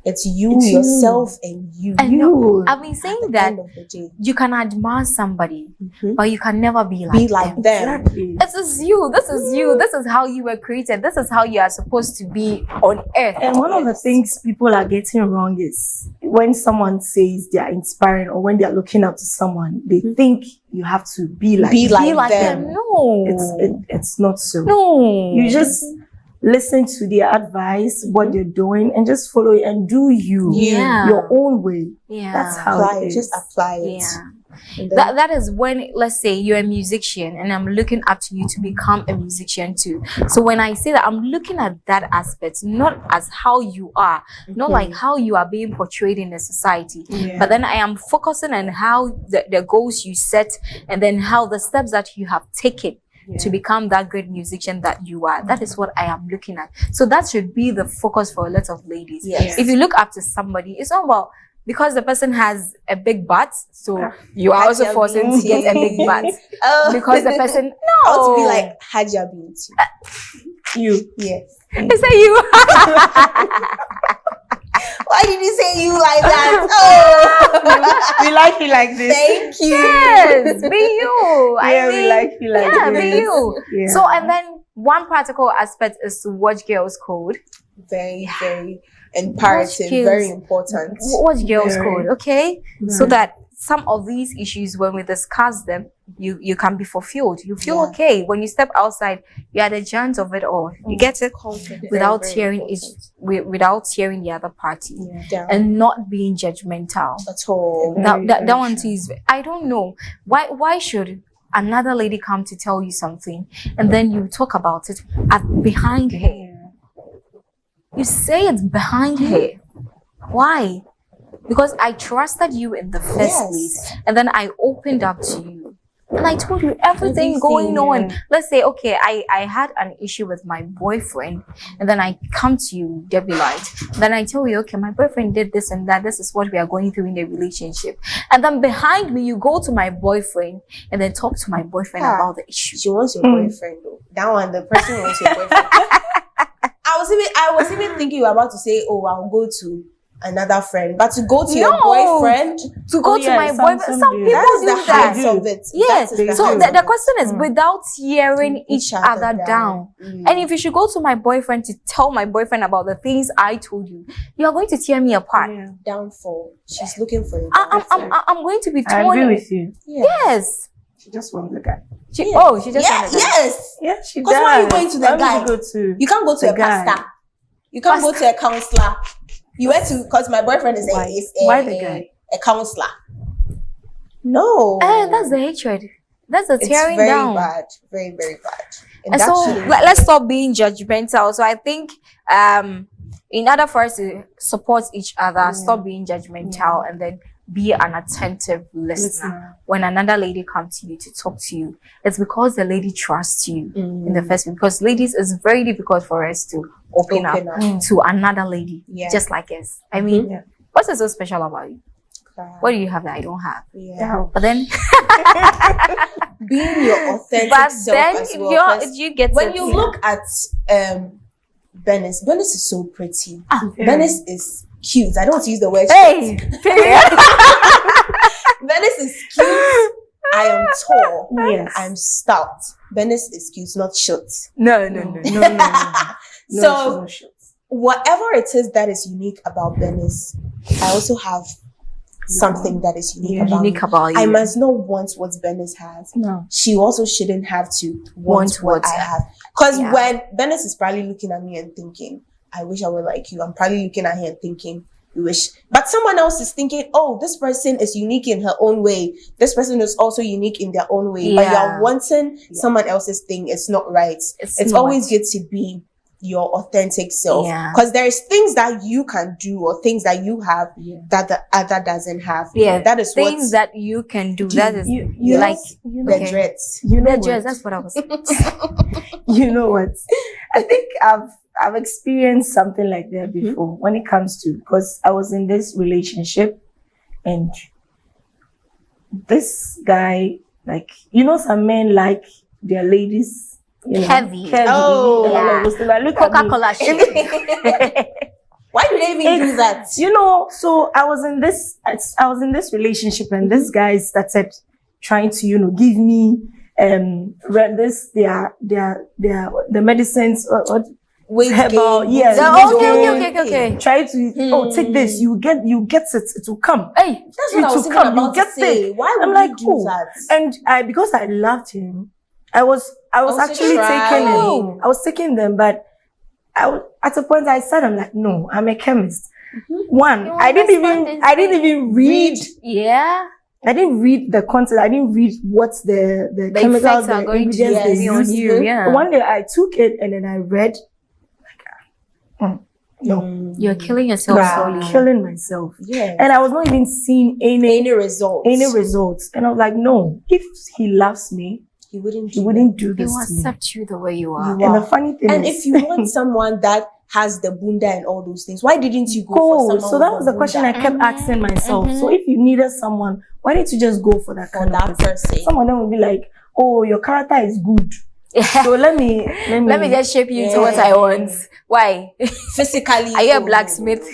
it's you, yourself, and you. I know. I've been At saying the that end of the day, you can admire somebody, but you can never be be like like them. them. Exactly. This is you. This is you. This is how you were created. This is how you are supposed to be on earth. And one of the things people are getting wrong is when someone says they are inspiring or when they are looking up to someone, they think you have to be like Be them. like Be like them. them. No. It's not so. no. You just listen to their advice, what they're doing, and just follow it and do Yeah. your own way. Yeah. That's how Apply it it. is. Just apply it. Yeah. And then- That is when, let's say you're a musician and I'm looking up to you to become a musician too. So when I say that, I'm looking at that aspect, not as how you are, not like how you are being portrayed in the society, but then I am focusing on how the goals you set, and then how the steps that you have taken to become that great musician that you are. That is what I am looking at. So that should be the focus for a lot of ladies. Yes. If you look up to somebody, it's not about because the person has a big butt, so you are also forcing to get a big butt. Oh. Because the person, I want to be no. like Haja Beauty. You. Yes. Is that you? Why did you say you like that? Oh, We like you like this. thank you. Yes, be you. Yeah, we like you like yeah, this. be you. Yeah. So, and then one practical aspect is to watch girls' code. Very, very imperative. skills. Very important. Watch girls' Very. code, okay? So that some of these issues, when we discuss them, you can be fulfilled. You feel Yeah. okay when you step outside. You are the giant of it all. You get it without Very, very hearing each, without hearing the other party, Down and not being judgmental. at all. That one too is. I don't know why should another lady come to tell you something and then you talk about it behind her. You say it behind her. Why? Because I trusted you in the first place, and then I opened up to you, and I told you everything going on. Let's say, okay, I had an issue with my boyfriend, and then I come to you, Debbie Light. Then I tell you, okay, my boyfriend did this and that. This is what we are going through in the relationship. And then behind me, you go to my boyfriend and then talk to my boyfriend about the issue. She wants your boyfriend though. That one, the person wants your boyfriend. I was even thinking you were about to say, oh, I'll go to another friend, but to go to your No. boyfriend, To go to my boyfriend. Some do. people that's do the that. height of it. Yes. That is the So height the of question is without tearing each other down. And if you should go to my boyfriend to tell my boyfriend about the things I told you, you are going to tear me apart. downfall. She's looking for you. I'm going to be I torn. agree with you. Yes. She just wants the guy. She just wanted that. Yes. Yeah, she does. Because why are you going to the Why would guy? you go to You can't go to the a guy? pastor. You can't go to a counselor. You went to, because my boyfriend is Why the guy? a counselor. No. That's the hatred. That's the it's tearing very down. bad. Very, very bad. And so let's stop being judgmental. So I think in order for us to support each other, stop being judgmental and then be an attentive listener. When another lady comes to you to talk to you, it's because the lady trusts you in the first place. Because ladies, it's very difficult for us to open up to another lady just like us. I mean, what's so special about you? What do you have that I don't have? Yeah. But then Being your authentic but self then as well. 'Cause you get when it. you look at Venice is so pretty. Venice is cute. I don't want to use the word Hey, cute. period. Venice is cute. I am tall. Yes. I'm stout. Venice is cute, not short. No. So whatever it is that is unique about Venice, I also have something that is unique about you. I must not want what Bernice has. No. She also shouldn't have to want what I have. Because when Bernice is probably looking at me and thinking, I wish I were like you, I'm probably looking at her and thinking, you wish. But someone else is thinking, oh, this person is unique in her own way. This person is also unique in their own way. But you're wanting someone else's thing. It's not right. It's always good to be your authentic self. Because there's things that you can do or things that you have that the other doesn't have. That is things that you can do. That is you like the dreads. You know the dreads. That's what I was. You know what? I think I've experienced something like that before when it comes to, because I was in this relationship and this guy, like, you know, some men like their ladies, you know, heavy. Oh, Yeah. Look Coca-Cola shit. Why do they even do that? You know, so I was in this relationship and this guy started trying to, you know, give me the medicines or herbal, Okay. try to take this, you get it will come. Hey, that's what I was thinking about to say. Why would you do that? And because I loved him, I was actually taking them. I was taking them, but at a point I said, I'm like, no, I'm a chemist. One, I didn't even read. Yeah. I didn't read the content. I didn't read what the chemicals, the ingredients they be on use. you. Yeah. One day I took it and then I read. No, you're killing yourself slowly. Killing myself. Yeah. And I was not even seeing any results. And I was like, no, if he loves me, he wouldn't do this He will to me. accept you the way you are. And the funny thing and is, if you want someone that has the bunda and all those things, why didn't you go for someone? So that with was the question I kept asking myself. So if you needed someone, why didn't you just go for that kind of person? Some of them would be like, oh, your character is good. So let me just shape you to what I want. Why? Physically. Are you a blacksmith?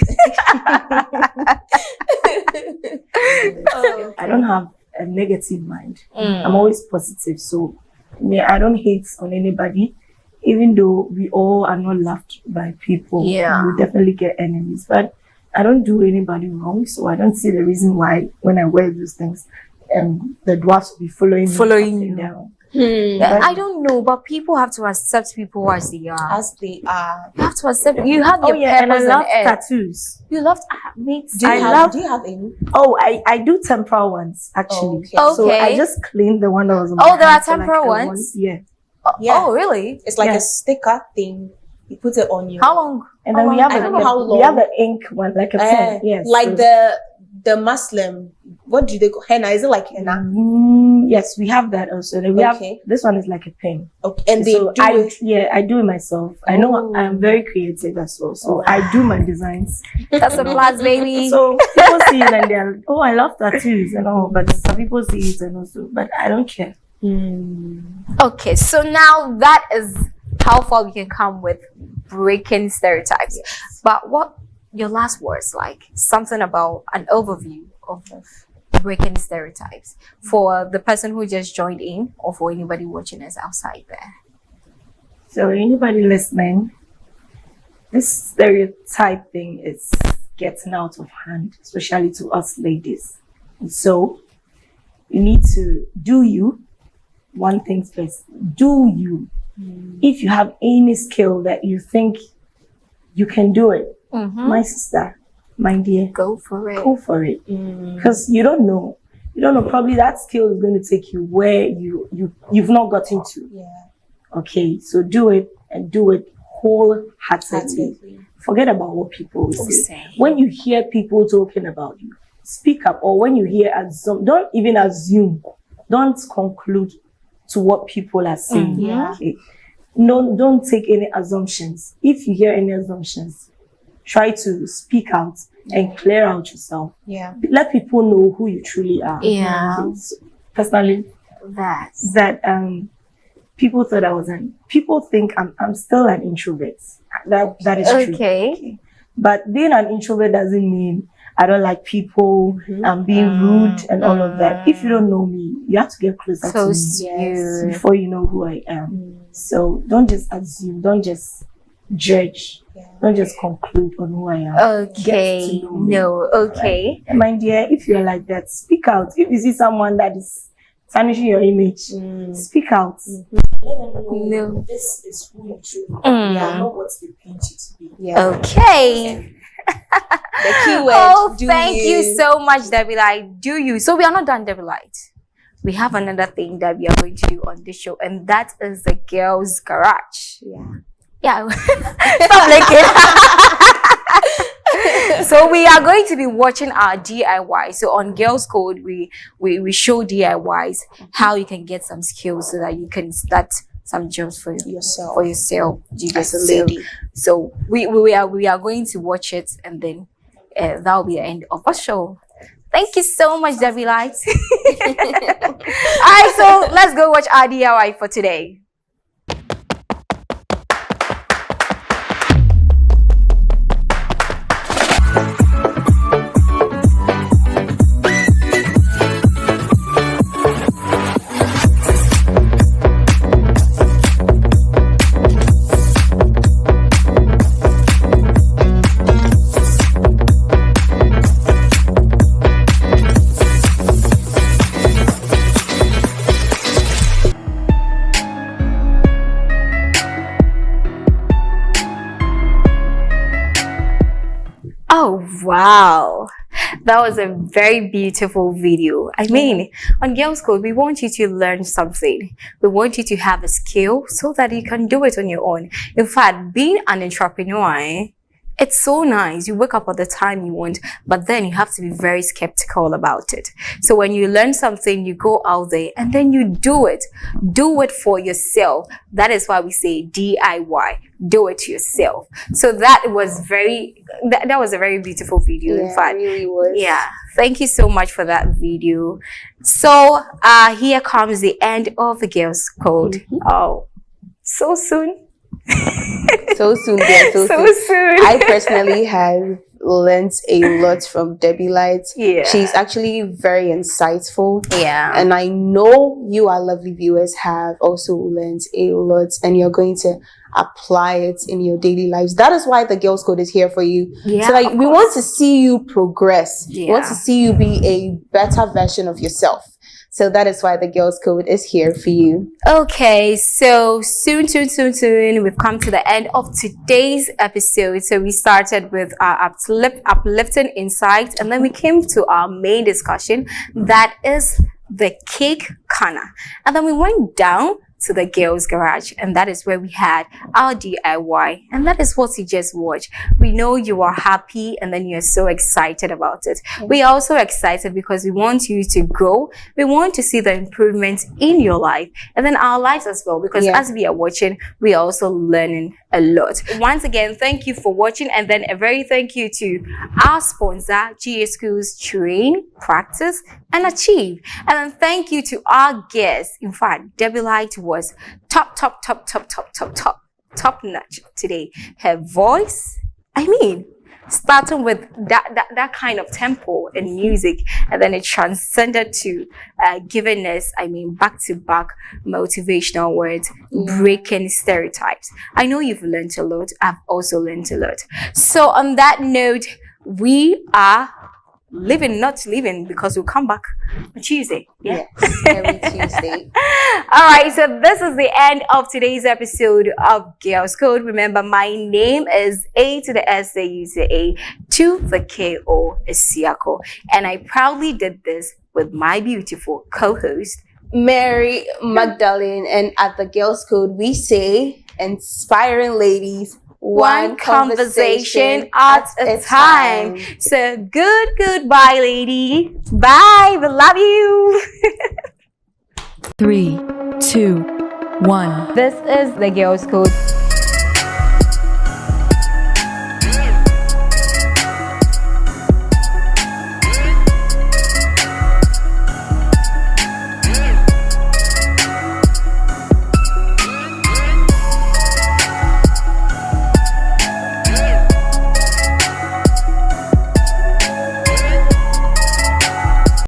I don't have a negative mind. I'm always positive. So I don't hate on anybody. Even though we all are not loved by people, we definitely get enemies. But I don't do anybody wrong, so I don't see the reason why when I wear those things, the dwarfs will be following you down. I don't know, but people have to accept people as they are. As they are. You have to accept. You have your and I purpose love and tattoos. You love mates. Do you have any? Oh, I do temporal ones actually. Okay. So I just cleaned the one that was on my there are hand for temporal like ones? Yeah. Oh, really? It's like a sticker thing. You put it on your. How long? And then we have the ink one, like a pen. Yes. Like the Muslim. What do they call henna? Is it like henna? Yes, we have that also. Then we have this one is like a pen. Okay. And I do it myself. I know I'm very creative as well. So I do my designs. That's a plus, baby. So people see it and they're like, oh, I love tattoos and all, but some people see it and also, but I don't care. Okay, so now that is how far we can come with breaking stereotypes. Yes. But what your last words, like something about an overview of breaking stereotypes for the person who just joined in or for anybody watching us outside there? So anybody listening, this stereotype thing is getting out of hand, especially to us ladies. And so you need to do you. One thing first, do you. If you have any skill that you think you can do it, my sister, my dear, go for it. Because you don't know. Probably that skill is going to take you where you've not gotten to. Okay, so do it and do it wholeheartedly. Forget about what people will say. When you hear people talking about you, speak up. Or when you hear don't even assume. Don't conclude to what people are saying. Okay. No, don't take any assumptions. If you hear any assumptions, try to speak out and clear out yourself. Let people know who you truly are. Okay. So, personally, that people thought I wasn't. People think I'm still an introvert. That is true. Okay. But being an introvert doesn't mean I don't like people, I'm being rude and all of that. If you don't know me, you have to get closer to me before you know who I am. So don't just assume, don't just judge. Don't just conclude on who I am. Get Okay. to know me. No. Okay. And my dear, if you're like that, speak out. If you see someone that is tarnishing your image, speak out. Let them know No. this is who you truly Mm. are, not what they paint you to be. Yeah. Okay. The keyword. Oh, do thank you so much, Debbie Light. Do you? So we are not done, Debbie Light. We have another thing that we are going to do on this show, and that is the girls' garage. Yeah. Stop licking. So we are going to be watching our DIY. So on Girls Code, we show DIYs, how you can get some skills so that you can start some jobs for Yourself. For yourself. You get As a so- lady. So we are going to watch it, and then that will be the end of our show. Thank you so much, Debbie Lights. All right, so let's go watch our DIY for today. Oh, wow. That was a very beautiful video. I mean, on Girls Code, we want you to learn something. We want you to have a skill so that you can do it on your own. In fact, being an entrepreneur, it's so nice. You wake up at the time you want, but then you have to be very skeptical about it. So when you learn something, you go out there and then you do it. Do it for yourself. That is why we say DIY. Do it yourself. So that was that was a very beautiful video. Yeah, in fact, it really was. yeah. Thank you so much for that video. So here comes the end of the Girls Code. Oh, so soon. So soon, dear. So soon. I personally have learned a lot from Debbie Light. Yeah. She's actually very insightful. Yeah. And I know you, our lovely viewers, have also learned a lot, and you're going to apply it in your daily lives. That is why the Girls Code is here for you. Yeah, so like, of we course. want to see you progress. We want Yeah. to see you be a better version of yourself. So that is why the Girls Code is here for you. Okay, so soon, we've come to the end of today's episode. So we started with our uplifting insight, and then we came to our main discussion, that is the cake corner. And then we went down to the girls' garage, and that is where we had our DIY, and that is what you just watched. We know you are happy, and then you're so excited about it. We are also excited because we want you to grow. We want to see the improvements in your life and then our lives as well, because as we are watching, we are also learning a lot. Once again, thank you for watching, and then a very thank you to our sponsor, GA Schools Train, Practice and Achieve. And then thank you to our guests. In fact, Debbie Light was top notch today. Her voice, I mean, starting with that kind of tempo in music, and then it transcended to giving us, I mean, back-to-back motivational words, breaking stereotypes. I know you've learned a lot. I've also learned a lot. So on that note, we are not leaving, because we'll come back on Tuesday. Yeah. Yes, every Tuesday. All right, so this is the end of today's episode of Girls Code. Remember, my name is A to the S, A U to A to the K-O is Siako, and I proudly did this with my beautiful co-host, Mary Magdalene, and at the Girls Code, we say, inspiring ladies, one conversation at a time. So goodbye, lady. Bye. We love you. 3, 2, 1. This is the Girls Code.